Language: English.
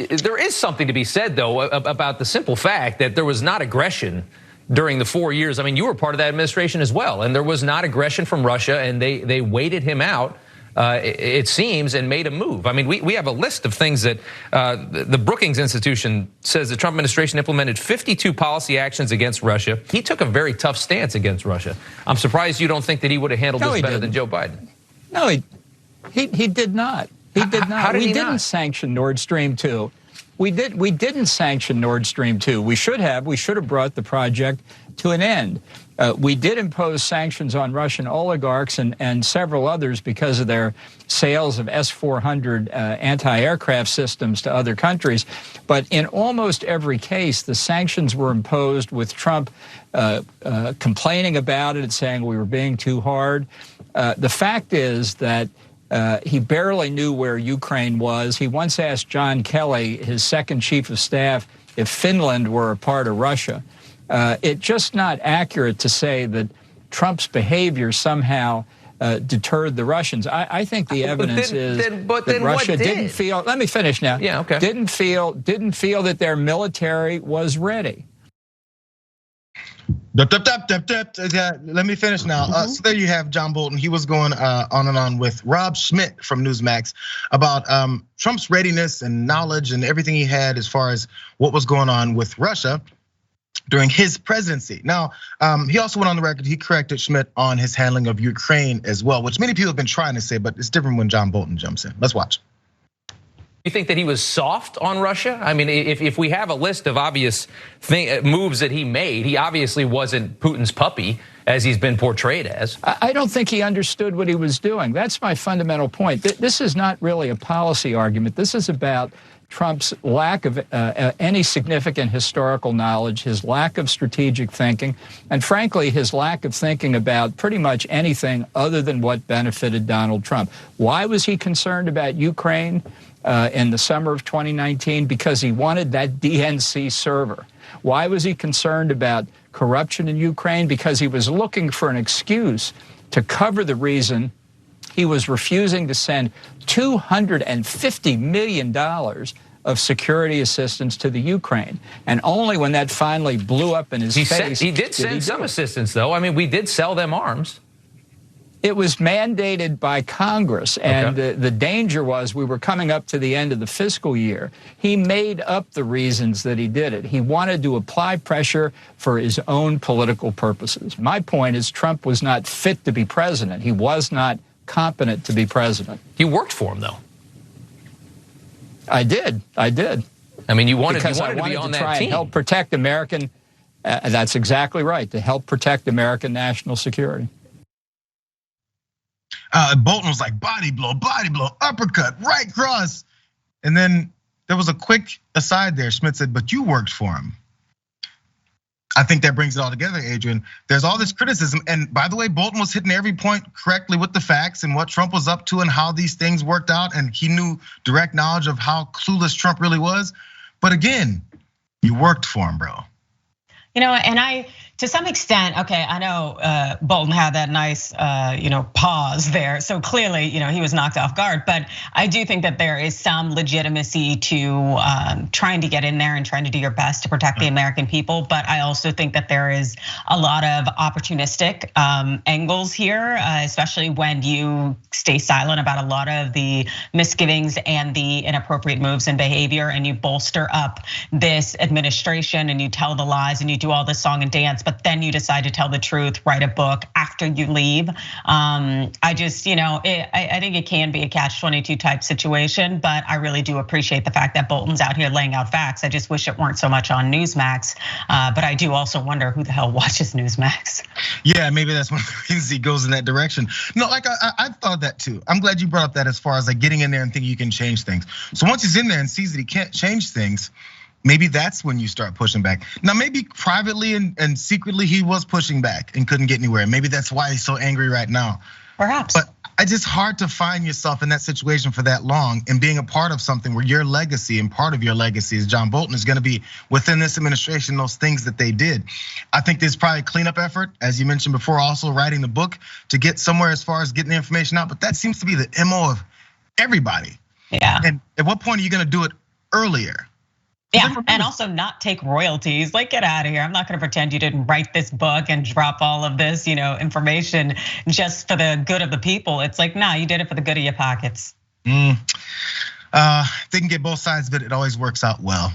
There is something to be said, though, about the simple fact that there was not aggression during the 4 years. I mean, you were part of that administration as well, and there was not aggression from Russia, and they waited him out, it seems, and made a move. I mean, we have a list of things that the Brookings Institution says the Trump administration implemented 52 policy actions against Russia. He took a very tough stance against Russia. I'm surprised you don't think that he would have handled this better than Joe Biden. No, he did not. He did not. We didn't sanction Nord Stream 2. We didn't sanction Nord Stream 2. We should have. We should have brought the project to an end. We did impose sanctions on Russian oligarchs and several others because of their sales of S-400 anti-aircraft systems to other countries. But in almost every case, the sanctions were imposed with Trump complaining about it and saying we were being too hard. The fact is that he barely knew where Ukraine was. He once asked John Kelly, his second chief of staff, if Finland were a part of Russia. It's just not accurate to say that Trump's behavior somehow deterred the Russians. I think the evidence is that Russia didn't feel. Let me finish now. Yeah, okay. Didn't feel that their military was ready. Let me finish now. So there you have John Bolton. He was going on and on with Rob Schmitt from Newsmax about Trump's readiness and knowledge and everything he had as far as what was going on with Russia during his presidency. Now, he also went on the record, he corrected Schmitt on his handling of Ukraine as well, which many people have been trying to say, but it's different when John Bolton jumps in. Let's watch. You think that he was soft on Russia? I mean, if we have a list of obvious moves that he made, he obviously wasn't Putin's puppy as he's been portrayed as. I don't think he understood what he was doing. That's my fundamental point. This is not really a policy argument. This is about Trump's lack of any significant historical knowledge, his lack of strategic thinking, and frankly, his lack of thinking about pretty much anything other than what benefited Donald Trump. Why was he concerned about Ukraine in the summer of 2019? Because he wanted that DNC server. Why was he concerned about corruption in Ukraine? Because he was looking for an excuse to cover the reason he was refusing to send $250 million of security assistance to the Ukraine. And only when that finally blew up in his face. He did send some assistance, though. I mean, we did sell them arms. It was mandated by Congress, and the danger was we were coming up to the end of the fiscal year. He made up the reasons that he did it. He wanted to apply pressure for his own political purposes. My point is Trump was not fit to be president. He was not competent to be president. You worked for him, though. I did. I mean, you wanted to be on that try team. And help protect American. That's exactly right. To help protect American national security. Bolton was like body blow, uppercut, right cross. And then there was a quick aside there. Schmitt said, but you worked for him. I think that brings it all together, Adrian. There's all this criticism. And by the way, Bolton was hitting every point correctly with the facts and what Trump was up to and how these things worked out. And he knew direct knowledge of how clueless Trump really was. But again, you worked for him, bro. You know, and to some extent, okay, I know Bolton had that nice, pause there. So clearly, he was knocked off guard. But I do think that there is some legitimacy to trying to get in there and trying to do your best to protect the American people. But I also think that there is a lot of opportunistic angles here, especially when you stay silent about a lot of the misgivings and the inappropriate moves and behavior, and you bolster up this administration and you tell the lies and you do all this song and dance, but then you decide to tell the truth, write a book after you leave. I just, I think it can be a catch-22 type situation, but I really do appreciate the fact that Bolton's out here laying out facts. I just wish it weren't so much on Newsmax, but I do also wonder who the hell watches Newsmax. Yeah, maybe that's one of the reasons he goes in that direction. No, like I thought that too. I'm glad you brought up that as far as like getting in there and thinking you can change things. So once he's in there and sees that he can't change things, maybe that's when you start pushing back. Now, maybe privately and secretly he was pushing back and couldn't get anywhere. Maybe that's why he's so angry right now. Perhaps. But it's just hard to find yourself in that situation for that long and being a part of something where your legacy and part of your legacy is John Bolton is gonna be within this administration, those things that they did. I think there's probably a cleanup effort, as you mentioned before, also writing the book to get somewhere as far as getting the information out. But that seems to be the MO of everybody. Yeah. And at what point are you gonna do it earlier. Yeah, and also not take royalties. Like, get out of here. I'm not gonna pretend you didn't write this book and drop all of this, information just for the good of the people. It's like, nah, you did it for the good of your pockets. If they can get both sides of it, it always works out well.